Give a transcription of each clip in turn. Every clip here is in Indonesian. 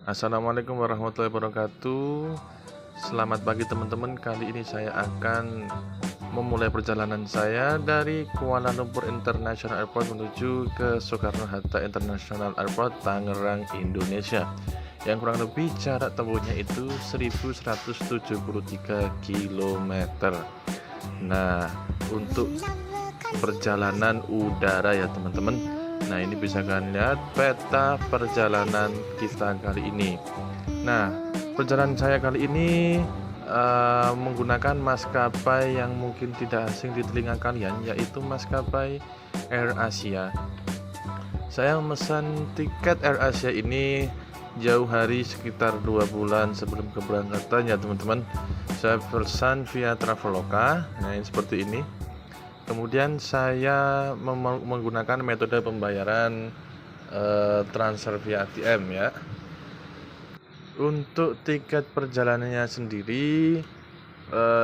Assalamualaikum warahmatullahi wabarakatuh. Selamat pagi teman-teman. Kali ini saya akan memulai perjalanan saya dari Kuala Lumpur International Airport menuju ke Soekarno-Hatta International Airport, Tangerang, Indonesia. Yang kurang lebih jarak tempuhnya itu 1173 km. Nah, untuk perjalanan udara ya teman-teman. Nah, ini bisa kalian lihat peta perjalanan kita kali ini. Nah, perjalanan saya kali ini menggunakan maskapai yang mungkin tidak asing di telinga kalian, yaitu maskapai AirAsia. Saya memesan tiket AirAsia ini jauh hari, sekitar 2 bulan sebelum keberangkatan ya teman-teman. Saya pesan via Traveloka. Nah, ini seperti ini. Kemudian saya menggunakan metode pembayaran transfer via ATM ya. Untuk tiket perjalanannya sendiri,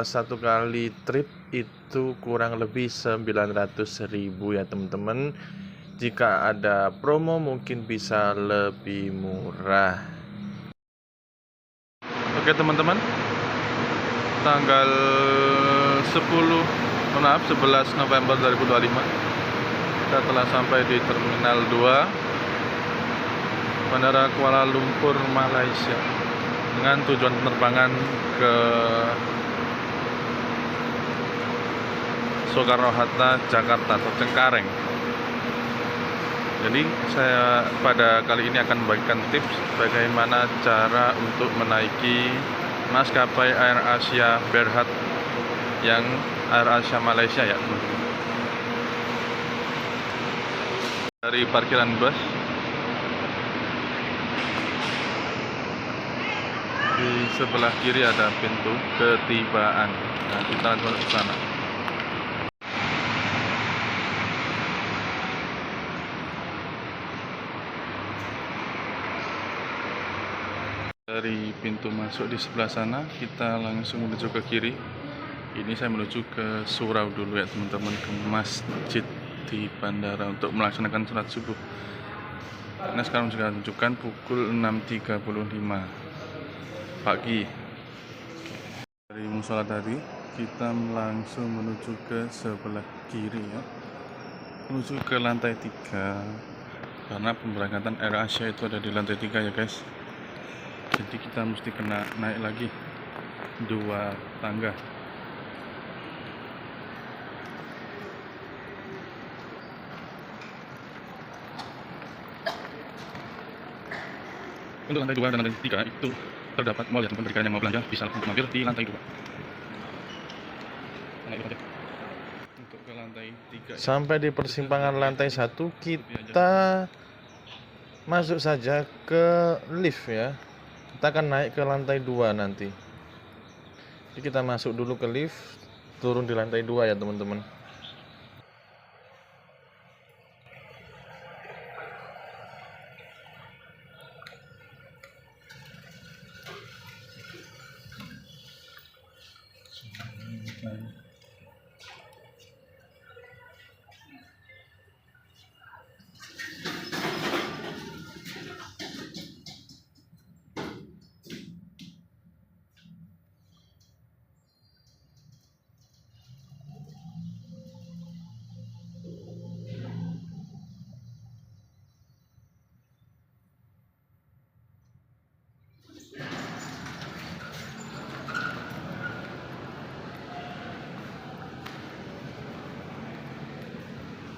satu kali trip itu kurang lebih 900.000 ya teman-teman. Jika ada promo mungkin bisa lebih murah. Oke teman-teman, tanggal 11 November 2025 kita telah sampai di Terminal 2 Bandara Kuala Lumpur, Malaysia, dengan tujuan penerbangan ke Soekarno-Hatta, Jakarta atau Cengkareng. Jadi saya pada kali ini akan membagikan tips bagaimana cara untuk menaiki maskapai AirAsia Berhad yang AirAsia Malaysia ya teman-teman. Dari parkiran bus di sebelah kiri ada pintu ketibaan. Nah, kita langsung ke sana. Dari pintu masuk di sebelah sana kita langsung menuju ke kiri. Ini saya menuju ke surau dulu ya teman-teman, ke masjid di bandara untuk melaksanakan sholat subuh. Nah, sekarang sudah menunjukkan pukul 6.35 pagi. Dari musola tadi kita langsung menuju ke sebelah kiri ya, menuju ke lantai 3, karena pemberangkatan AirAsia itu ada di lantai 3 ya guys. Jadi kita mesti kena naik lagi 2 tangga. Untuk lantai 2 dan lantai 3 itu terdapat mall ya teman-teman. Bagi kalian yang mau belanja bisa langsung mampir di lantai 2. Untuk ke lantai 3 sampai di persimpangan lantai 1 kita masuk saja ke lift ya. Kita akan naik ke lantai 2 nanti. Jadi kita masuk dulu ke lift, turun di lantai 2 ya teman-teman.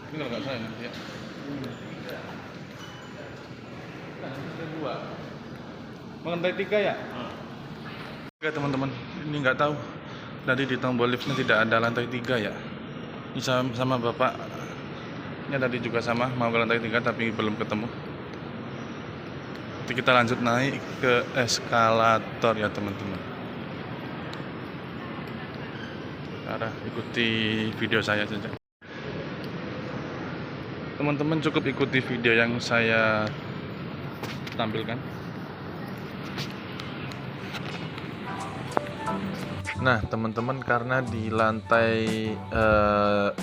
Ini kalau nggak salah nanti ya. Lantai 2. Lantai 3 ya? Oke teman-teman, ini nggak tahu. Tadi di tombol liftnya tidak ada lantai 3 ya. Ini sama bapak. Ini tadi juga sama, mau ke lantai 3 tapi belum ketemu. Jadi kita lanjut naik ke eskalator ya teman-teman. Cara ikuti video saya saja. Teman-teman cukup ikuti video yang saya tampilkan. Nah teman-teman, karena di lantai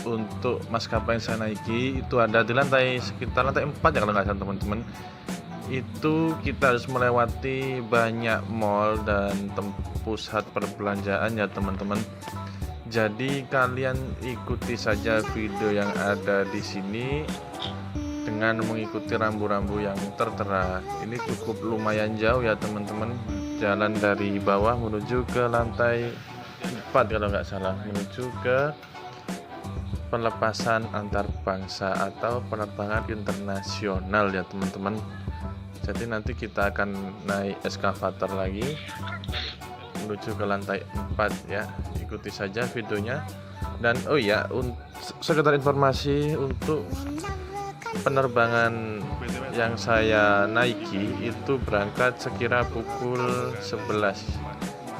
untuk maskapai yang saya naiki itu ada di lantai sekitar lantai 4 ya kalau nggak salah teman-teman. itu kita harus melewati banyak mall dan pusat perbelanjaan ya teman-teman. Jadi kalian ikuti saja video yang ada di sini dengan mengikuti rambu-rambu yang tertera. Ini cukup lumayan jauh ya teman-teman. Jalan dari bawah menuju ke lantai 4 kalau nggak salah, menuju ke pelepasan antar bangsa atau penerbangan internasional ya teman-teman. Jadi nanti kita akan naik eskavator lagi menuju ke lantai 4 ya. Ikuti saja videonya. Dan oh ya, sekedar informasi, untuk penerbangan yang saya naiki itu berangkat sekira pukul 11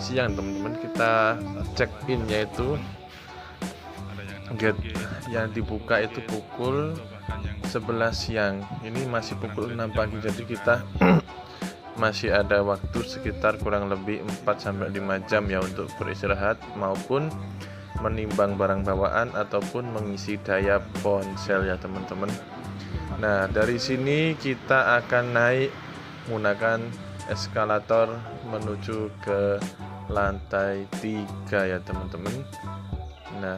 siang teman-teman. Kita check in yaitu gate yang dibuka itu pukul 11 siang. Ini masih pukul 6 pagi, jadi kita masih ada waktu sekitar kurang lebih 4-5 jam ya untuk beristirahat maupun menimbang barang bawaan ataupun mengisi daya ponsel ya teman-teman. Nah, dari sini kita akan naik menggunakan eskalator menuju ke lantai 3 ya teman-teman. Nah,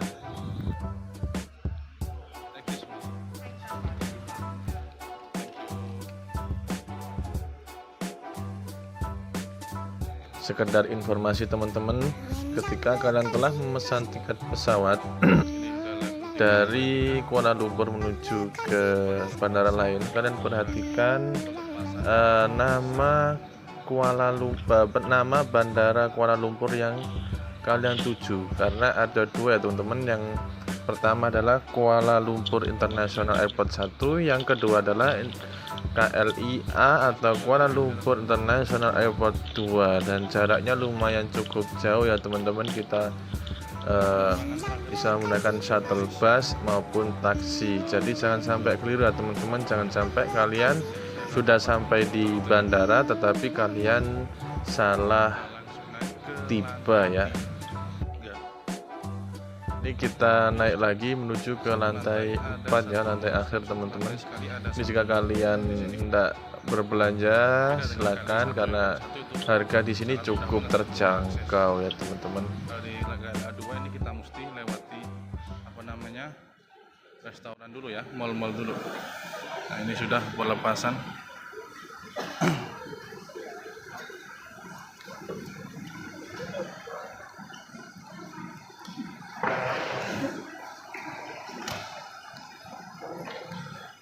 sekedar informasi teman-teman, ketika kalian telah memesan tiket pesawat dari Kuala Lumpur menuju ke bandara lain, kalian perhatikan nama nama bandara Kuala Lumpur yang kalian tuju, karena ada dua ya teman-teman. Yang pertama adalah Kuala Lumpur International Airport 1, yang kedua adalah KLIA atau Kuala Lumpur International Airport 2, dan jaraknya lumayan cukup jauh ya teman-teman. Kita bisa menggunakan shuttle bus maupun taksi. Jadi jangan sampai keliru ya teman-teman, jangan sampai kalian sudah sampai di bandara tetapi kalian salah tiba ya. Ini kita naik lagi menuju ke lantai 4 ya, lantai akhir teman-teman. Ini jika kalian hendak berbelanja silakan, karena harga di sini cukup terjangkau ya teman-teman. Dari Lagana 2 ini kita mesti lewati restoran dulu ya, mall-mall dulu. Nah, ini sudah pelepasan.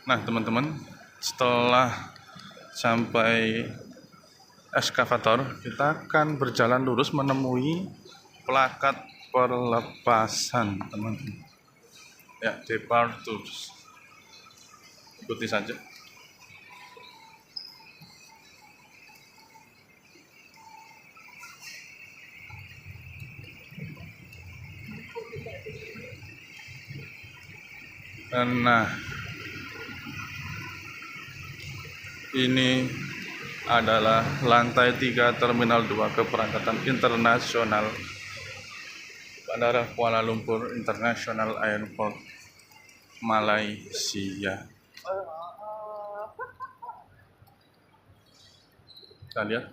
Nah teman-teman, setelah sampai eskavator, kita akan berjalan lurus menemui plakat pelepasan teman-teman ya, departures. Ikuti saja. Nah, ini adalah lantai 3 Terminal 2 Keberangkatan Internasional Bandara Kuala Lumpur International Airport, Malaysia. Kita lihat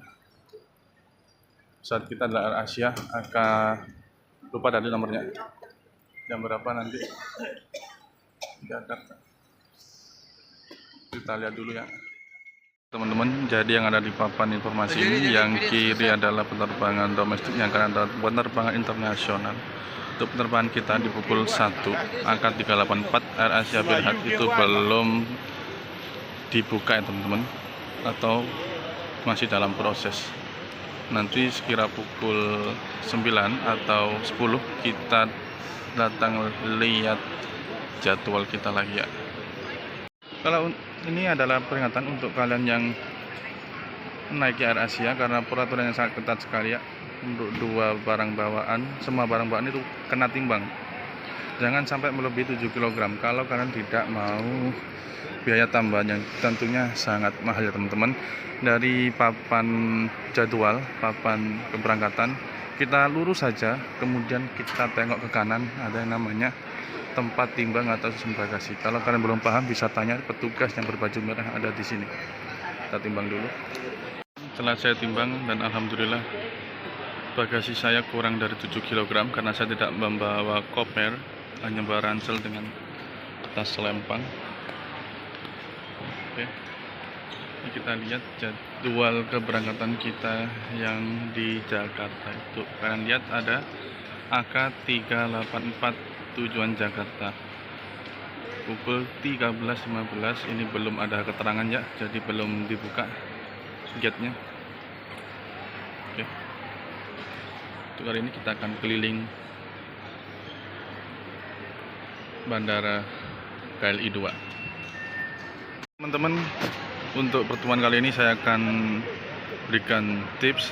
saat kita adalah Asia, akan lupa tadi nomornya, jam berapa nanti Jakarta. Kita lihat dulu ya teman-teman. Jadi yang ada di papan informasi ini, yang kiri adalah penerbangan domestik, yang kanan adalah penerbangan internasional. Untuk penerbangan kita di pukul 1 angka 384 Air Asia Berhad itu belum dibuka ya teman-teman, atau masih dalam proses. Nanti sekira pukul 9 atau 10 kita datang lihat jadwal kita lagi ya. Kalau ini adalah peringatan untuk kalian yang menaiki Air Asia, karena peraturan yang sangat ketat sekali ya. Untuk dua barang bawaan, semua barang bawaan itu kena timbang. Jangan sampai melebihi 7 kg kalau kalian tidak mau biaya tambahan yang tentunya sangat mahal ya teman-teman. Dari papan jadwal, papan keberangkatan, kita lurus saja, kemudian kita tengok ke kanan, ada yang namanya tempat timbang atau sistem bagasi. Kalau kalian belum paham bisa tanya petugas yang berbaju merah ada di sini. Kita timbang dulu. Setelah saya timbang dan alhamdulillah bagasi saya kurang dari 7 kg karena saya tidak membawa koper, hanya bawa ransel dengan tas selempang. Oke. Ini kita lihat jadwal keberangkatan kita yang di Jakarta itu. Kalian lihat ada AK384 tujuan Jakarta. Pukul 13.15 ini belum ada keterangan ya, jadi belum dibuka gate-nya. Oke. Untuk kali ini kita akan keliling Bandara KLI 2. Teman-teman, untuk pertemuan kali ini saya akan berikan tips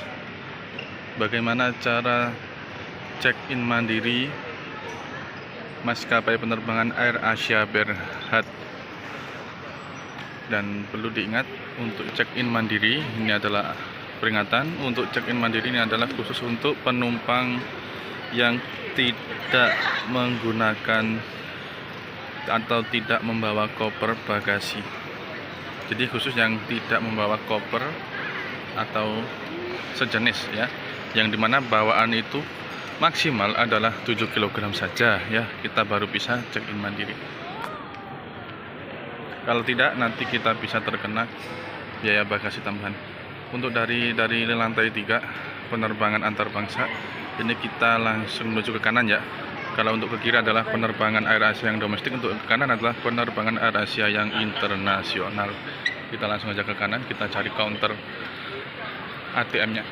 bagaimana cara check-in mandiri maskapai penerbangan Air Asia Berhad. Dan perlu diingat, untuk check-in mandiri ini adalah peringatan, untuk check-in mandiri ini adalah khusus untuk penumpang yang tidak menggunakan atau tidak membawa koper bagasi. Jadi khusus yang tidak membawa koper atau sejenis ya, yang dimana bawaan itu maksimal adalah 7 kg saja ya, kita baru bisa check-in mandiri. Kalau tidak, nanti kita bisa terkena biaya bagasi tambahan. Untuk dari lantai 3 penerbangan antar bangsa, ini kita langsung menuju ke kanan ya. Kalau untuk ke kiri adalah penerbangan Air Asia yang domestik, untuk ke kanan adalah penerbangan Air Asia yang internasional. Kita langsung aja ke kanan, kita cari counter ATM-nya.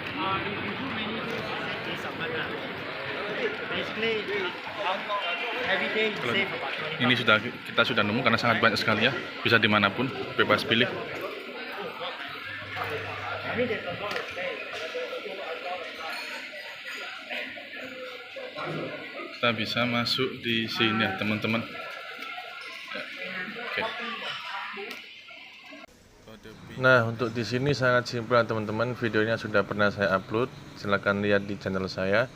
Ini kita sudah nemu karena sangat banyak sekali ya, bisa dimanapun, bebas pilih. Kita bisa masuk di sini ya teman-teman. Oke. Nah, untuk di sini sangat simpel teman-teman. Videonya sudah pernah saya upload. Silahkan lihat di channel saya.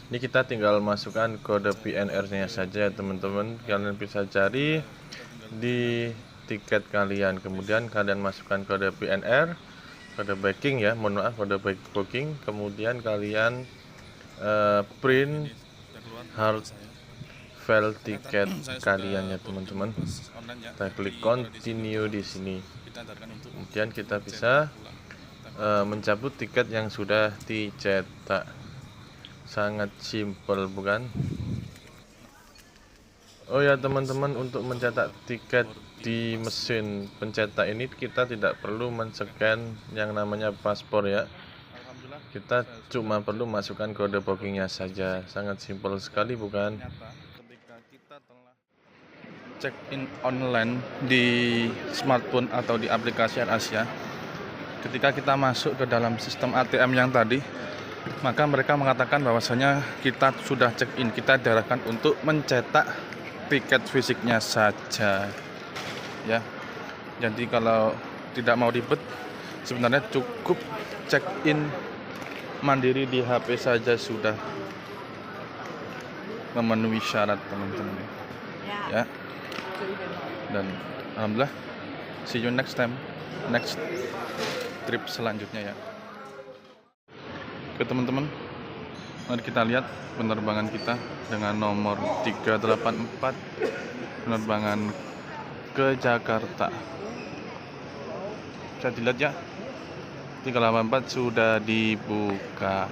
Ini kita tinggal masukkan kode PNR-nya saja teman-teman. Kalian bisa cari di tiket kalian. Kemudian kalian masukkan kode PNR, kode booking ya, mohon maaf, kode booking. Kemudian kalian print hard file tiket kalian ya teman-teman. Kita klik continue di sini. Kemudian kita bisa mencabut tiket yang sudah dicetak. Sangat simpel bukan? Oh ya teman-teman, untuk mencetak tiket di mesin pencetak ini kita tidak perlu men-scan yang namanya paspor ya. Kita cuma perlu masukkan kode bookingnya saja. Sangat simpel sekali bukan? Ketika kita telah check-in online di smartphone atau di aplikasi Air Asia, ketika kita masuk ke dalam sistem ATM yang tadi, maka mereka mengatakan bahwasanya kita sudah check-in, kita diarahkan untuk mencetak tiket fisiknya saja ya. Jadi kalau tidak mau ribet, sebenarnya cukup check-in mandiri di HP saja sudah memenuhi syarat teman-teman ya. Dan alhamdulillah, see you next time, next trip selanjutnya ya. Oke teman-teman, mari kita lihat penerbangan kita dengan nomor 384, penerbangan ke Jakarta. Bisa dilihat ya, 384 sudah dibuka.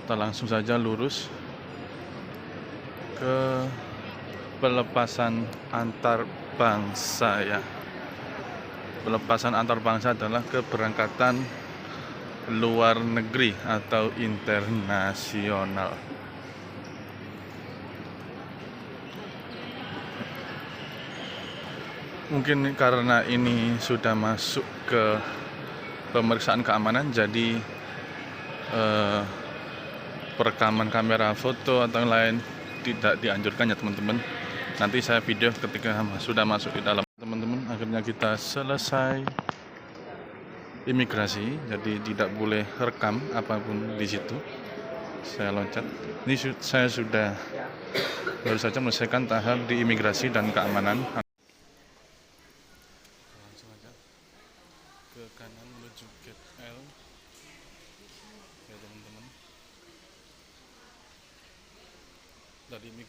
Kita langsung saja lurus ke pelepasan antar bangsa ya. Pelepasan antar bangsa adalah keberangkatan luar negeri atau internasional. Mungkin karena ini sudah masuk ke pemeriksaan keamanan, jadi perekaman kamera foto atau yang lain tidak dianjurkan ya teman-teman. Nanti saya video ketika sudah masuk di dalam. Teman-teman, akhirnya kita selesai imigrasi, jadi tidak boleh rekam apapun di situ. Saya loncat. Ini saya sudah baru saja menyelesaikan tahap di imigrasi dan keamanan. Langsung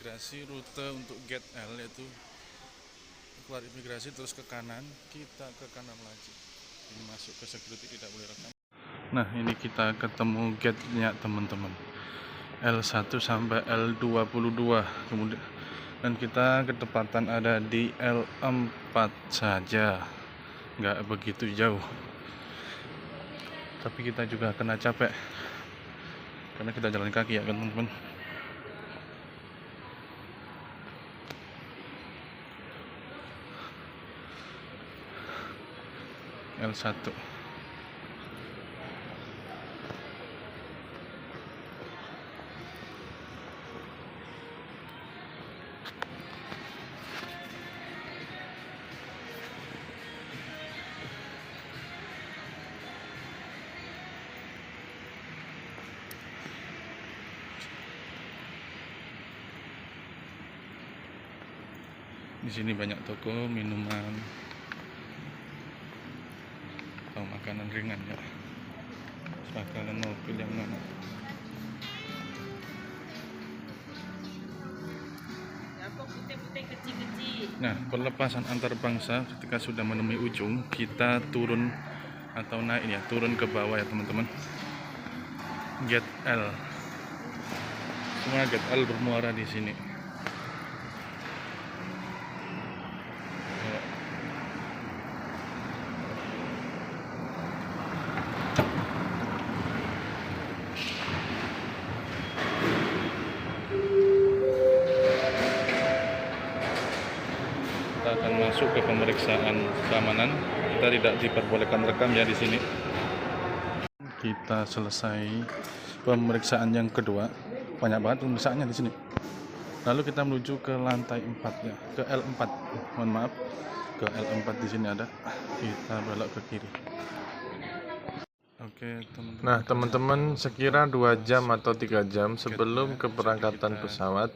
imigrasi, rute untuk gate L yaitu keluar imigrasi terus ke kanan, kita ke kanan lagi. Ini masuk ke security, tidak boleh rekam. Nah, ini kita ketemu gate-nya teman-teman. L1 sampai L22. Kemudian dan kita ketepatan ada di L4 saja. Nggak begitu jauh. Tapi kita juga kena capek. Karena kita jalan kaki ya kan, teman-teman. L1. Di sini banyak toko minuman atau makanan ringan ya. Kalian mau pilih yang mana? Nah, pelepasan antar bangsa ketika sudah menemui ujung, kita turun atau naik ya, turun ke bawah ya teman-teman. Gate L. Semua gate L bermuara di sini. Kita akan masuk ke pemeriksaan keamanan. Kita tidak diperbolehkan rekam ya di sini. Kita selesai pemeriksaan yang kedua. Banyak banget pemeriksaannya di sini. Lalu kita menuju ke lantai 4 ya, ke L4. Mohon maaf, ke L4 di sini ada. Kita belok ke kiri. Oke, teman-teman. Nah, teman-teman, sekira 2 jam atau 3 jam sebelum keberangkatan pesawat,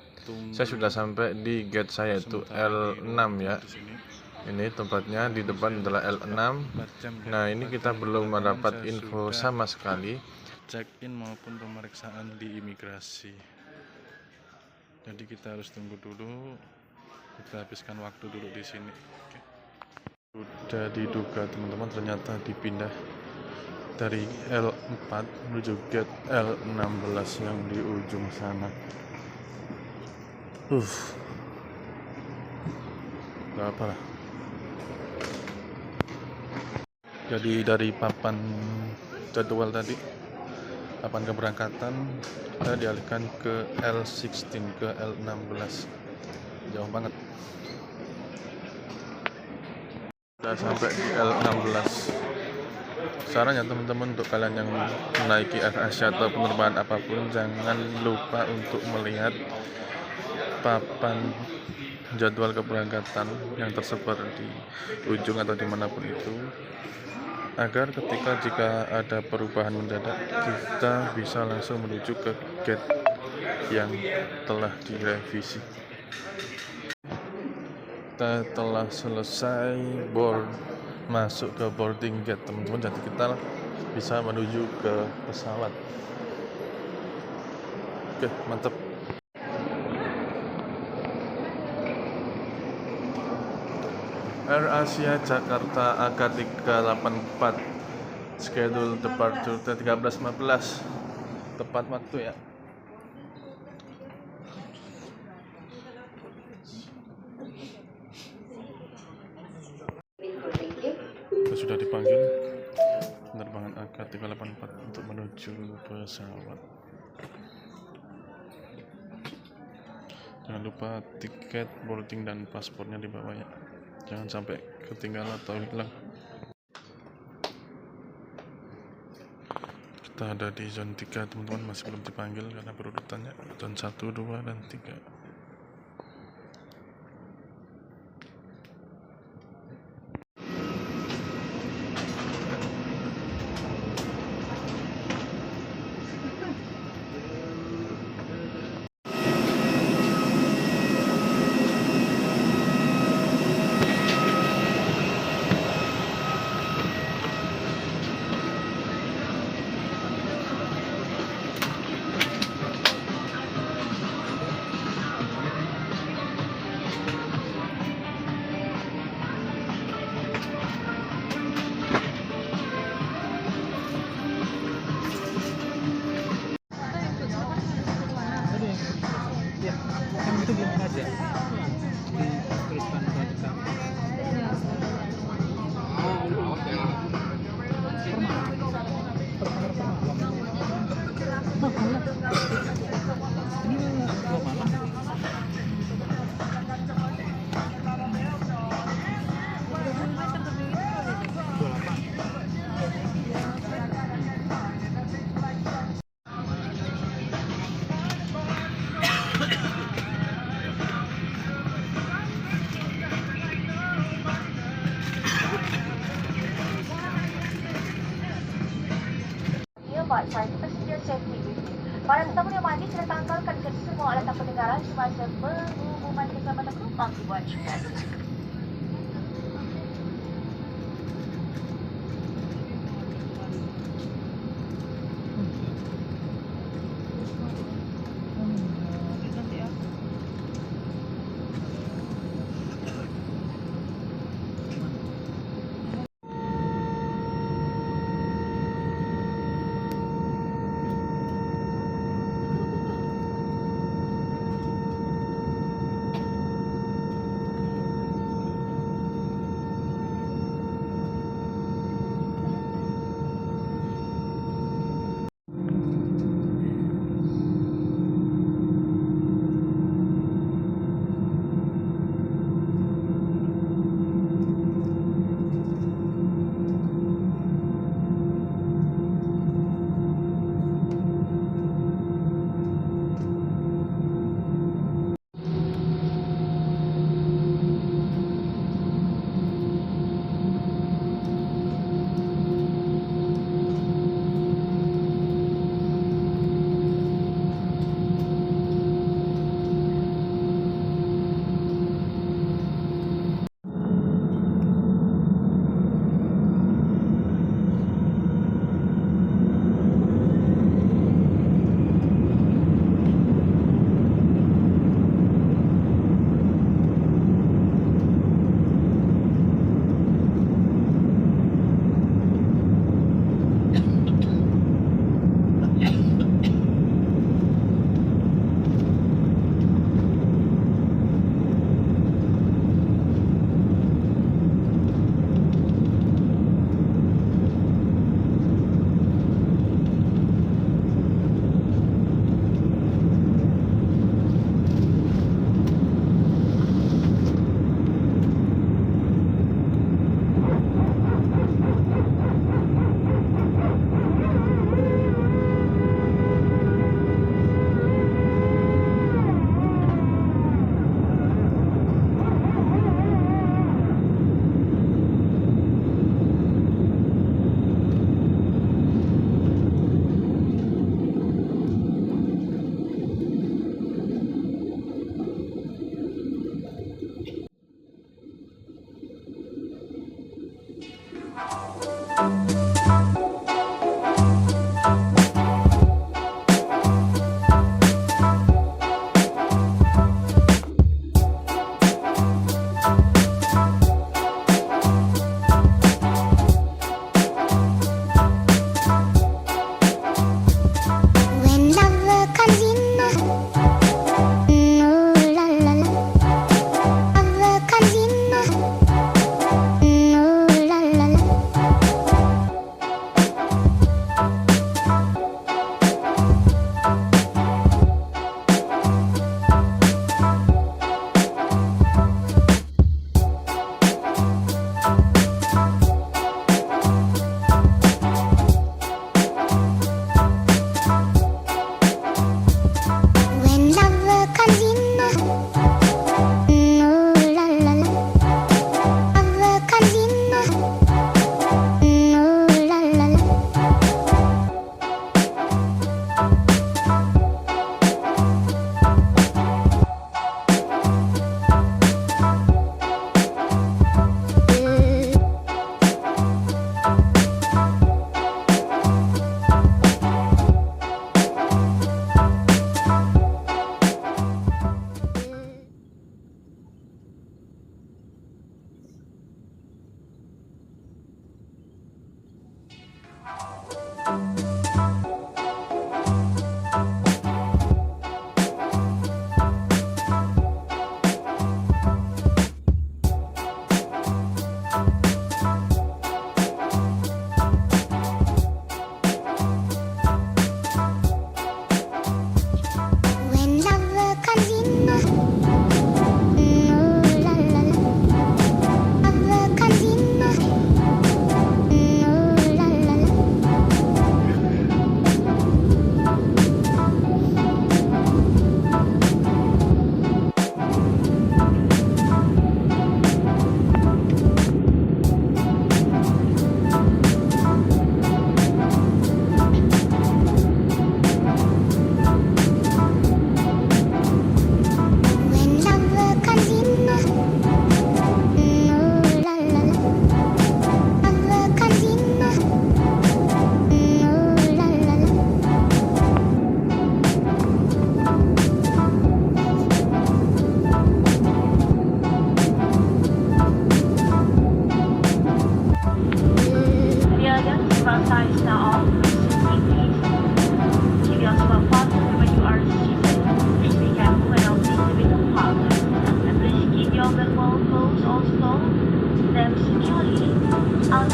saya sudah sampai di gate saya, yaitu L6 ya. Ini tempatnya di depan adalah L6. Nah, ini kita belum mendapat info sama sekali. Check-in maupun pemeriksaan di imigrasi. Jadi kita harus tunggu dulu. Kita habiskan waktu dulu di sini. Oke. Sudah diduga teman-teman, ternyata dipindah dari L4 menuju gate L16 yang di ujung sana. Gak apa lah. Jadi dari papan jadwal tadi, papan keberangkatan, kita dialihkan ke L16, ke L16. Jauh banget. Sudah sampai di L16. Sarannya teman-teman, untuk kalian yang menaiki Air Asia atau penerbangan apapun, jangan lupa untuk melihat papan jadwal keberangkatan yang tersebar di ujung atau dimanapun itu, agar jika ada perubahan mendadak, kita bisa langsung menuju ke gate yang telah direvisi. Kita telah selesai masuk ke boarding gate teman-teman, jadi kita bisa menuju ke pesawat. Oke, mantap. Air Asia Jakarta AK384, schedule departure 13.15, tepat waktu ya. Kita sudah dipanggil penerbangan AK384 untuk menuju pesawat. Jangan lupa tiket boarding dan paspornya dibawa ya. Jangan sampai ketinggalan atau hilang. Kita ada di zone 3 teman-teman, masih belum dipanggil karena berurutannya zone 1, 2, dan 3. Para tamu yang mandi sudah tanggalkan ke semua alat pendengaran semasa pengumuman keselamatan penumpang diwajibkan.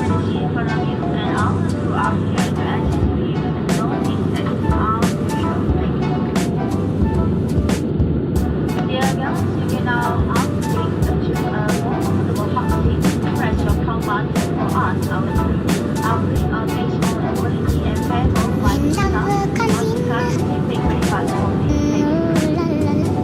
courtesy from you and all the crew out here to access to you and don't expect our show. Thank you. Dear guests, you can now update to a more comfortable hot seat. Press your come button for us, our crew. Our baseball ability and payroll like stuff. Once cars, you pick breakfast for me. Thank you.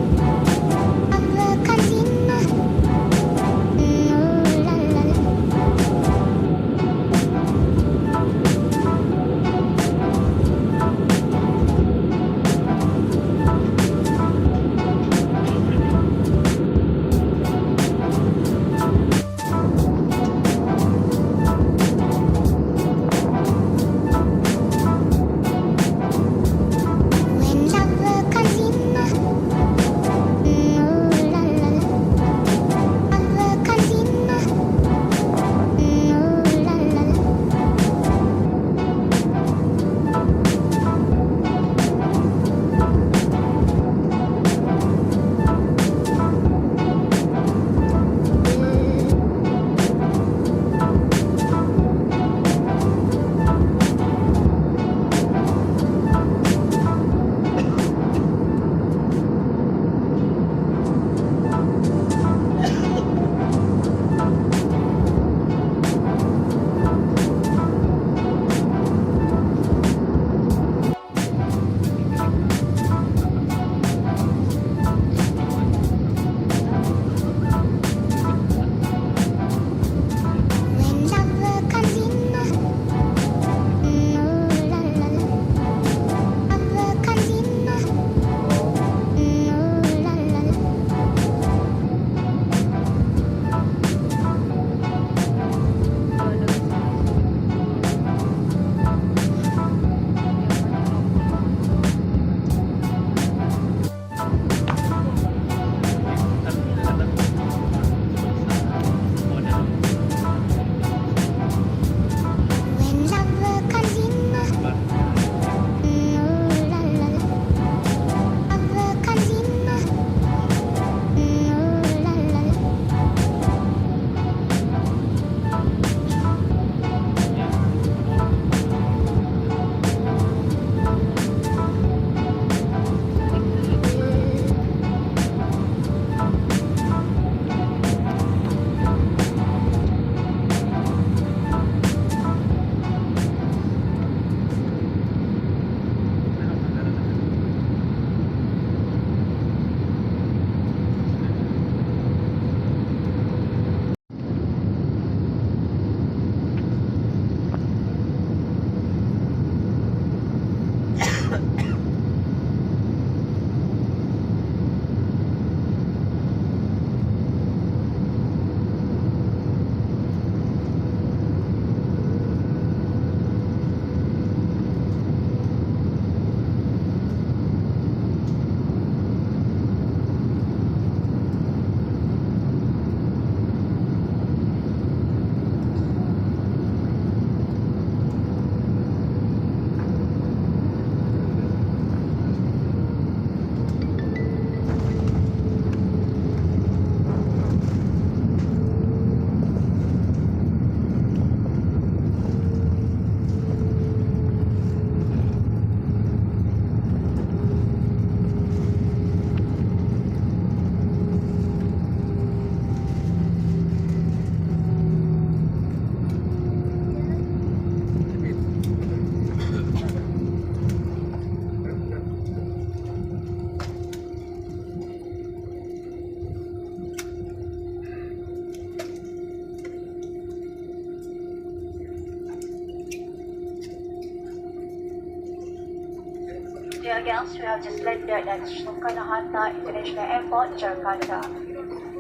Dear guests, we have just landed at Soekarno-Hatta International Airport, Jakarta.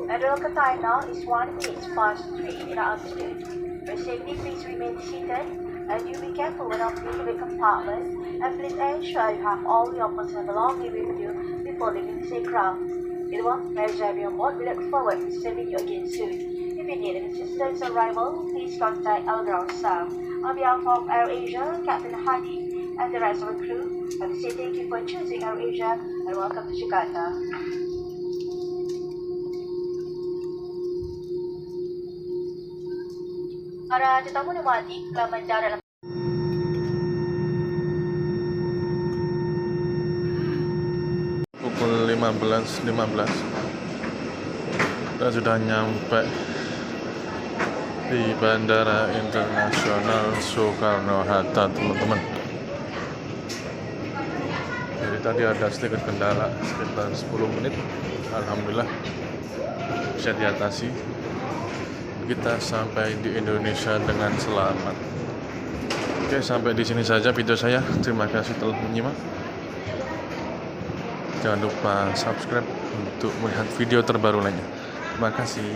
And the local time now is 1 minute past 3 in the afternoon. For safety, please remain seated and you be careful when opening the compartment, and please ensure you have all your personal belongings with you before leaving the aircraft. It was a pleasure having you on board. We look forward to serving you again soon. If you need any assistance on arrival, please contact our ground staff. On behalf of AirAsia, Captain Hadi, and the rest of the crew, I would say thank you for choosing AirAsia and welcome to Jakarta. Para tetamu dimati telah mendarat Pukul 15.15 kita sudah nyampe di Bandara Internasional Soekarno-Hatta, teman-teman. Jadi tadi ada sedikit kendala sekitar 10 menit, alhamdulillah bisa diatasi. Kita sampai di Indonesia dengan selamat. Oke, sampai di sini saja video saya. Terima kasih telah menyimak. Jangan lupa subscribe untuk melihat video terbaru lainnya. Terima kasih.